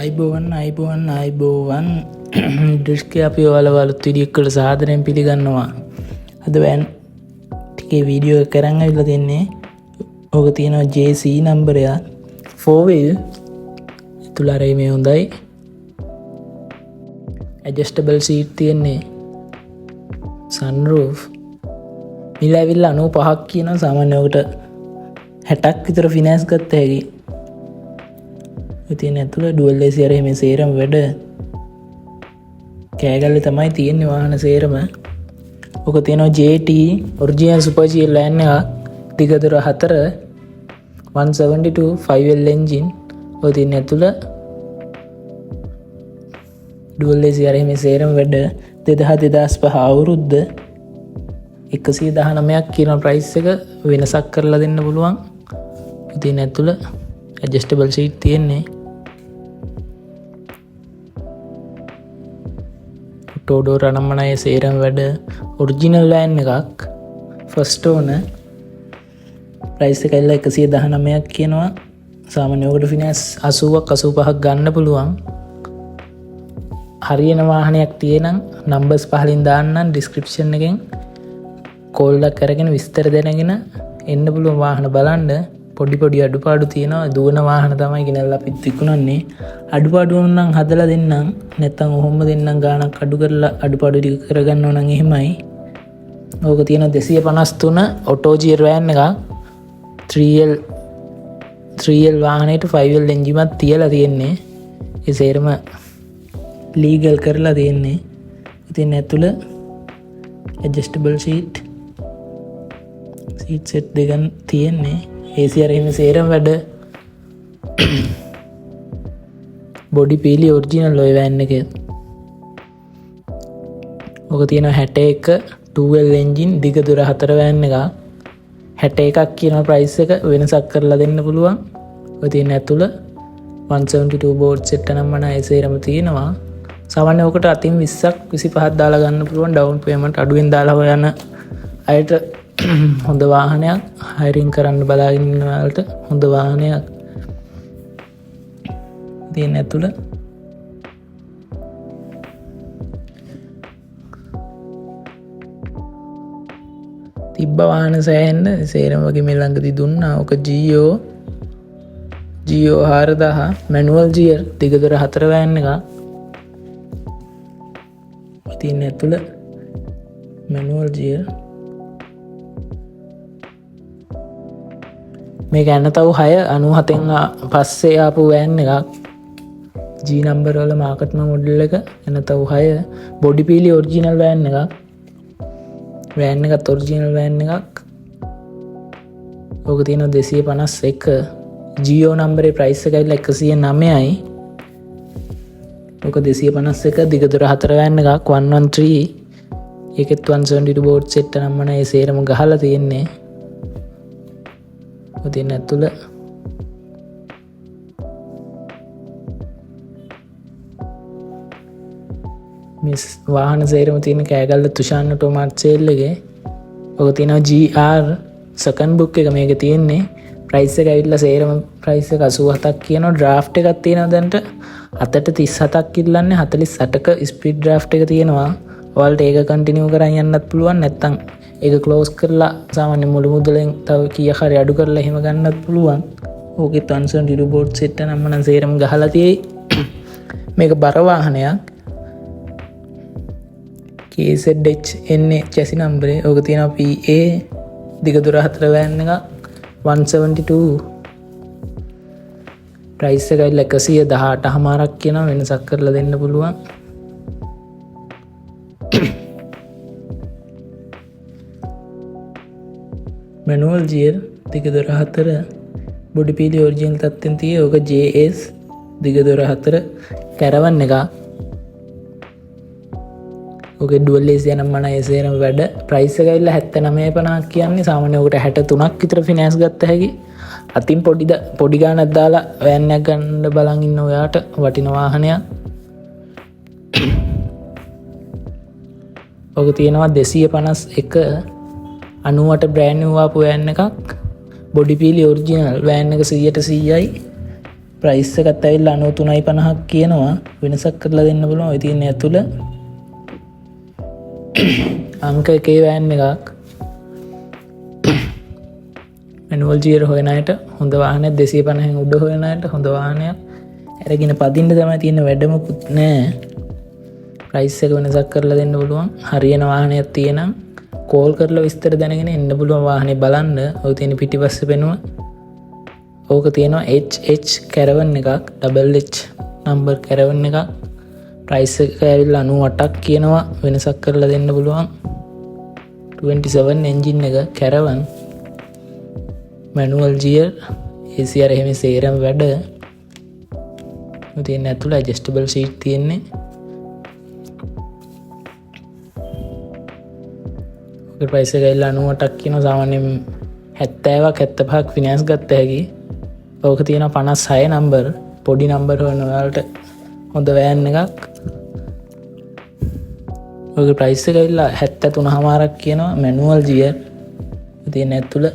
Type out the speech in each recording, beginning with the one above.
අයිබෝවන් ඩිස්ක අපි ඔයාලවලුත් විඩියෝකට සාදරයෙන් පිළිගන්නවා. අද වෑන් ටිකේ වීඩියෝ කරන් ඇවිල්ලා තින්නේ. ඕක තියෙනවා JC නම්බරය 4 wheel තුලාරේ මේ හොඳයි. adjustable seat තියෙන්නේ. sunroof මිල ඇවිල්ලා 95ක් කියනවා. සාමාන්‍ය ඔකට 60ක් විතර ෆිනෑන්ස් ගත්ත හැකි. ඉතින් ඇතුළ ඩුවල් AC අර මේ සේරම වැඩ කෑගල්ලේ තමයි තියෙන්නේ වාහන සේරම. ඔක තියෙනවා JT ඔරිජිනල් සුපර් G ලෑන් එක දිගදුර 4 172 5L engine. ඔය තියෙන ඇතුළ ඩුවල් AC අර මේ සේරම වැඩ 2005 අවුරුද්ද 119ක් කියන ප්‍රයිස් එක වෙනසක් කරලා දෙන්න පුළුවන්. ඉතින් ඇතුළ adjustable seat තියෙන්නේ. ටෝඩෝර නම්මනය සේරම් වැඩ ඔරිජිනල් ලෑන් එකක් ෆස්ට ඕන ප්‍රයිස් එකල්ලා 119ක් කියනවා. සාමාන්‍යෝකට ෆිනෑන්ස් 80ක් 85ක් ගන්න පුළුවන්. හරියන වාහනයක් තියෙනම් නම්බර්ස් පහලින් දාන්නම් ඩිස්ක්‍රිප්ෂන් එකෙන් කෝල්ඩක් කරගෙන විස්තර දැනගෙන එන්න පුළුවන් වාහන බලන්න. පොඩි අඩුපාඩු තියෙනවා. දුවන වාහන තමයි ගෙනල්ලා අපිත් විකුණන්නේ. අඩුපාඩු නම් හදලා දෙන්නම්. නැත්තම් ඔහොම දෙන්නම් ගාණක් අඩු කරලා අඩුපාඩු ටික කරගන්න ඕන නම් එහෙමයි. ඕක තියෙන 253 ඔටෝ ගියර් වෑන් එකක් 3L වාහනේට 5L එන්ජින් එකක් තියලා තියෙන්නේ. ඒ සේරම ලීගල් කරලා තියෙන්නේ. ඉතින් ඇතුළ adjustable seat set දෙකක් තියෙන්නේ. AC අර එහෙම සේරම වැඩ බොඩි පීලි ඔරිජිනල් ඔය වෑන් එකේ. ඔක තියෙනවා 61 2L engine දිගදුර 4 වෑන් එකක් 61ක් කියන ප්‍රයිස් එක වෙනසක් කරලා දෙන්න පුළුවන්. ඔය තියෙන ඇතුළ 172 බෝඩ් සෙට් නම් මන ඒ සේරම තියෙනවා. සාමාන්‍ය ඔකට අතින් 20ක් 25ක් දාලා ගන්න පුළුවන්. ඩවුන් පේමන්ට් අඩුවෙන් දාලා හොයන අයට හොඳ වාහනයක් හයිරින් කරන්න බලාගෙන ඉන්න වලට හොඳ වාහනයක්. තියෙන ඇතුළ තිබ්බ වාහන සෑහෙන්න සේරම වගේ මේ ළඟදී දුන්නා. ඔක GO 4000 මැනුවල් ගියර් දිගදුර 4 වෑන් එකක්. තියෙන ඇතුළ මැනුවල් ගියර් මේ ගන්න තව 697න් පස්සේ ආපු වෑන් එකක්. G නම්බර් වල මාකට්ම මොඩල් එක එන තව 6 බොඩි පීලි ඔරිජිනල් වෑන් එකක්. වෑන් එකත් ඔරිජිනල් වෑන් එකක්. ඕක තියෙනවා 251 GO නම්බරේ ප්‍රයිස් එක ඇවිල්ලා 109යි. ඕක 251 දිගදුර 4 වෑන් එකක් 113. ඒකෙත් 172 බෝඩ් සෙට් නම් මන ඒ සේරම ගහලා තියෙන්නේ. ඔතින් ඇතුළ මිස් වාහන සේරම තියෙන කෑගල්ල තුෂාන්න ටොමාට් සේල් එකේ. ඔක තියෙනවා GR සෙකන්ඩ් බුක් එක මේක තියෙන්නේ. ප්‍රයිස් එක ඇවිල්ලා සේරම ප්‍රයිස් එක 87ක් කියනවා. ඩ්‍රාෆ්ට් එකක් තියෙනවා දැන්ට 737ක් ඉල්ලන්නේ 48ක ස්පීඩ් ඩ්‍රාෆ්ට් එක තියෙනවා. ඔයාලට ඒක කන්ටිනියු කරන් යන්නත් පුළුවන්. නැත්තම් ඒක ක්ලෝස් කරලා සාමාන්‍ය මුළු මුදලෙන් තව කීයක් හරි අඩු කරලා එහෙම ගන්නත් පුළුවන්. ඕකේ 172 බෝඩ් සෙට් එක නම් මම සේරම ගහලා තියෙයි. මේක බර වාහනයක්. KZH එන්නේ චැසි නම්බරේ. ඕක තියෙනවා PA දිගදුර 4 වෑන් එකක් 172. ප්‍රයිස් එක 118මාරක් කියනවා. වෙනසක් කරලා දෙන්න පුළුවන්. මැනුවල් ගියර් දිගදුර 4 බොඩි පීලි ඔරිජිනල් තත්ත්වෙන් තියෙන්නේ. ඕක JS දිගදුර 4 කැරවන් එකක්. ඕකේ ඩුවල් AC නම් මන ඒ සේරම වැඩ. ප්‍රයිස් එක ඇවිල්ලා 79.50ක් කියන්නේ. සාමාන්‍ය ඔකට 63ක් විතර ෆිනෑන්ස් ගත්ත හැකි. අතින් පොඩි ගානක් දාලා වෑන් එකක් ගන්න බලන් ඉන්න ඔයාට වටින වාහනයක්. ඔක තියෙනවා 251 98 බ්‍රෑන්ඩ් නිව් ආපු වෑන් එකක්. බොඩි පීලි ඔරිජිනල් වෑන් එක 100%යි. ප්‍රයිස් එකත් ඇවිල්ලා 93.50ක් කියනවා. වෙනසක් කරලා දෙන්න පුළුවන්. ඔය තියෙන ඇතුළ අංක 1 වෑන් එකක් මැනුවල් ගියර් හොයන අයට හොඳ වාහනයක් 250න් උඩ හොයන අයට හොඳ වාහනයක් අරගෙන පදින්න තමයි තියෙන වැඩමුකුත් නෑ. ප්‍රයිස් එක වෙනසක් කරලා දෙන්න පුළුවන්. හරියන වාහනයක් තියෙනම් කෝල් කරලා විස්තර දැනගෙන එන්න පුළුවන් වාහනේ බලන්න. ඔය තියෙන පිටිපස්සේ පෙනුම ඕක තියෙනවා HH කැරවන් එකක් ඩබල් H නම්බර් කැරවන් එකක්. ප්‍රයිස් එක ඇවිල්ලා 98ක් කියනවා. වෙනසක් කරලා දෙන්න පුළුවන්. 27 එන්ජින් එක කැරවන් මැනුවල් ගියර් ACR එහෙම සේරම වැඩ. තියෙන ඇතුළ ඇඩ්ජස්ටබල් සීට් තියෙන්නේ. ඔක ප්‍රයිස් එක ඇවිල්ලා 98ක් කියනවා. සාමාන්‍යයෙන් 70ක් 75ක් ෆිනෑන්ස් ගත්ත හැකි. ඕක තියෙනවා 56 නම්බර් පොඩි නම්බර් හොයන ඔයාලට හොඳ වෑන් එකක්. ඔක ප්‍රයිස් එක ඇවිල්ලා 73.5ක් කියනවා මැනුවල් ගියර්. තියෙන ඇතුළ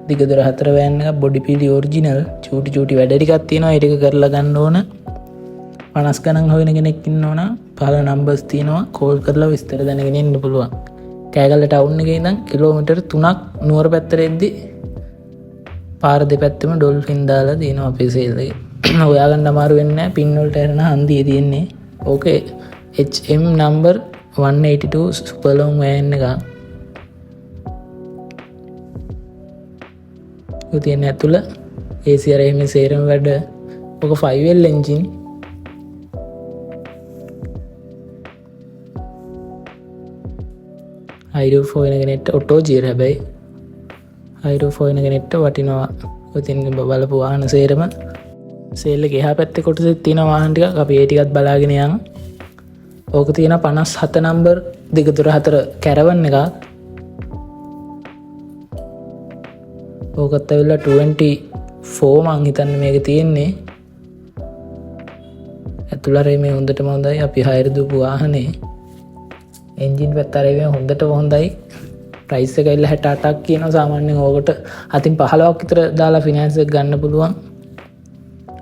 දිගදොර 4 වෑන් එකක් බොඩි පීලි ඔරිජිනල් චූටි වැඩ ටිකක් තියෙනවා. ඒක කරලා ගන්න ඕන. 50 ගණන් හොයන කෙනෙක් ඉන්නවා නම් පහළ නම්බර්ස් තියෙනවා. කෝල් කරලා විස්තර දැනගෙන ඉන්න පුළුවන්. කෑගල්ල ටවුන් එකේ ඉඳන් කිලෝමීටර් 3ක් නුවර පැත්තට එද්දි පාර දෙපැත්තෙම ඩොල්ෆින් දාලා තියෙනවා අපේ සේල් එකේ. හොයාගන්න අමාරු වෙන්නේ නැහැ. පින් වලට එරන හන්දියේ තියෙන්නේ. ඕකේ HM number 182 super long van එකක්. තියෙන ඇතුළ ACR එහෙම සේරම වැඩ. ඔක 5L එන්ජින්. හයිරූෆ් හොයන කෙනෙක්ට ඔටෝ ජියර් හැබැයි හයිරූෆ් හොයන කෙනෙක්ට වටිනවා. ඔය තින් බලපු වාහන සේරම සේල් එකේ එහා පැත්තේ කොටසෙත් තියෙන වාහන ටිකක් අපි ඒ ටිකත් බලාගෙන යමු. ඕක තියෙන 57 නම්බර් දිගදුර 4 කැරවන් එකක්. ඕකත් ඇවිල්ලා 24 මං හිතන්නේ මේක තියෙන්නේ. ඇතුළේ මේ හොඳටම හොඳයි. අපි හයර දුපු වාහනේ එන්ජින් පැත්ත අරගෙන හොඳටම හොඳයි. ප්‍රයිස් එක ඇවිල්ලා 68ක් කියනවා. සාමාන්‍යයෙන් ඕකට අතින් 15ක් විතර දාලා ෆිනෑන්ස් එක ගන්න පුළුවන්.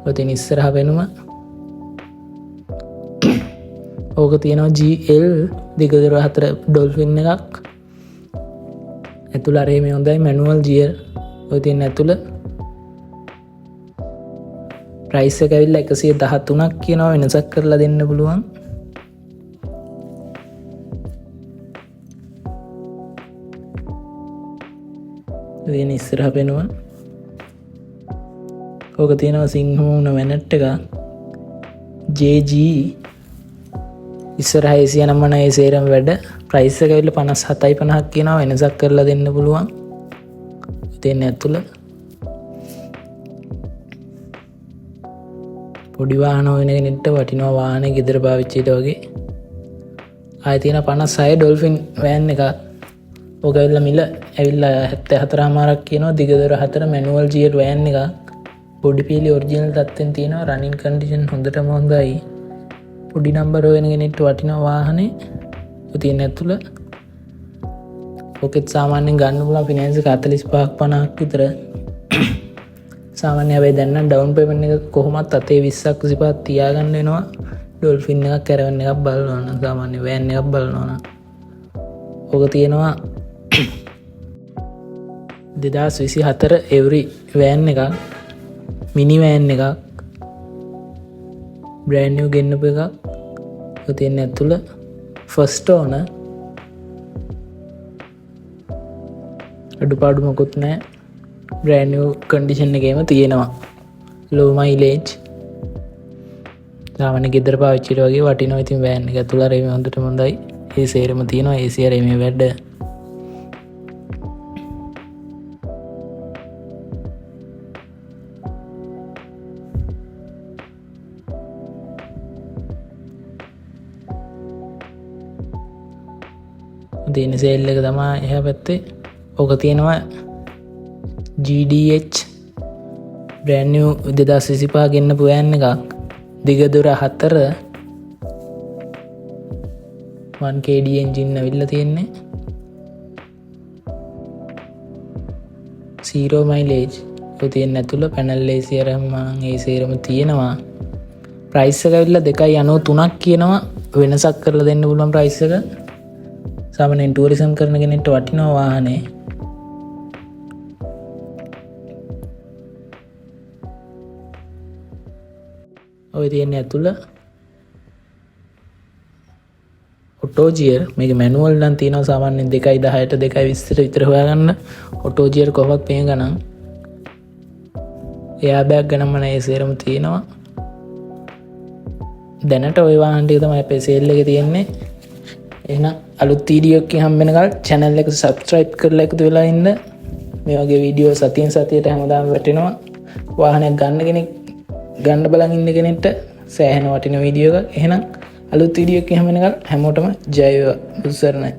ඔය තියෙන ඉස්සරහ වෙනුම ඕක තියෙනවා GL දිගදුර 4 ඩොල්ෆින් එකක්. ඇතුළේ මේ හොඳයි මැනුවල් ගියර්. ඔය තියෙන ඇතුළ ප්‍රයිස් එක ඇවිල්ලා 113ක් කියනවා. වෙනසක් කරලා දෙන්න පුළුවන්. තියෙන ඉස්සරහ පෙනුම ඕක තියෙනවා සිංහමුණ වැනට් එකක් JG ඉස්සරහ ඒසිය නම්මන ඒ සේරම වැඩ. ප්‍රයිස් එක ඇවිල්ලා 57.50ක් කියනවා. වෙනසක් කරලා දෙන්න පුළුවන්. තියෙන ඇතුළ පොඩි වාහන හොයන කෙනෙක්ට වටිනවා වාහනේ ගෙදර පාවිච්චියට වගේ. ආයෙ තියෙන 56 ඩොල්ෆින් වෑන් එකක්. ඕක ඇවිල්ලා මිල ඇවිල්ලා 74.5ක් කියනවා. දිගදොර 4 මැනුවල් ගියර් වෑන් එකක්. බොඩි පීලි ඔරිජිනල් තත්ත්වෙන් තියෙනවා. රනින් කන්ඩිෂන් හොඳටම හොඳයි. පොඩි නම්බර් හොයන කෙනෙක්ට වටිනවා වාහනේ. ඔය තියෙන ඇතුළ ඕකෙත් සාමාන්‍යයෙන් ගන්න පුළුවන් ෆිනෑන්ස් එක 45ක් 50ක් විතර. සාමාන්‍ය හැබැයි දැන් නම් ඩවුන් පේමන්ට් එක කොහොමත් අතේ 20ක් 25ක් තියාගන්න වෙනවා. ඩොල්ෆින් එකක් කැරවන් එකක් බලනවා නම් සාමාන්‍ය වෑන් එකක් බලනවා නම්. ඕක තියෙනවා 2024 එවරි වෑන් එකක්. මිනි වෑන් එකක්. බ්‍රෑන්ඩ් නිව් ගෙන්නපු එකක්. ඔය තියෙන ඇතුළ ෆස්ට් ඕනර්. අඩුපාඩු මොකුත් නැහැ. බ්‍රෑන්ඩ් නිව් කන්ඩිෂන් එකේම තියෙනවා. ලෝ මයිලේජ්. සාමාන්‍ය ගෙදර පාවිච්චියට වගේ වටිනවා. ඉතින් වෑන් එක ඇතුළේ රේම හොඳටම හොඳයි. ඒ සේරම තියෙනවා. ACR මේ වැඩ. තියෙන සේල් එක තමයි එහා පැත්තේ. ඕක තියෙනවා GDH බ්‍රෑන්ඩ් නිව් 2025 ගෙන්නපු වෑන් එකක්. දිගදුර 4 1KD එන්ජින් ඇවිල්ලා තියෙන්නේ. 0 මයිලේජ්. ඔය තියෙන ඇතුළ පැනල් AC අරම ඒ සේරම තියෙනවා. ප්‍රයිස් එක ඇවිල්ලා 2.93ක් කියනවා. වෙනසක් කරලා දෙන්න පුළුවන් ප්‍රයිස් එක. සාමාන්‍යයෙන් ටූරිසම් කරන කෙනෙක්ට වටිනවා වාහනේ. ඔය තියෙන ඇතුළ ඔටෝ ගියර් මේක මැනුවල් නම් තියෙනවා සාමාන්‍යයෙන් 2.10ට 2.20ට විතර හොයාගන්න. ඔටෝ ගියර් කොහොමත් මේ ගණන්. එයා බෑග් ගණන්ම නෑ සේරම තියෙනවා. දැනට ওই වාහන ටික තමයි අපේ සේල් එකේ තියෙන්නේ. එහෙනම් අලුත් වීඩියෝ එකකින් හම්බ වෙනකල් channel එක subscribe කරලා එකතු වෙලා ඉන්න. මේ වගේ වීඩියෝ සතියෙන් සතියට හැමදාම වැටෙනවා. වාහනයක් ගන්න කෙනෙක් ගන්න බලන් ඉන්න කෙනෙක්ට සෑහෙන වටින වීඩියෝ එකක්. එහෙනම් අලුත් වීඩියෝ එකකින් හම්බ වෙනකල් හැමෝටම ජය වේවා. බුදුසරණයි.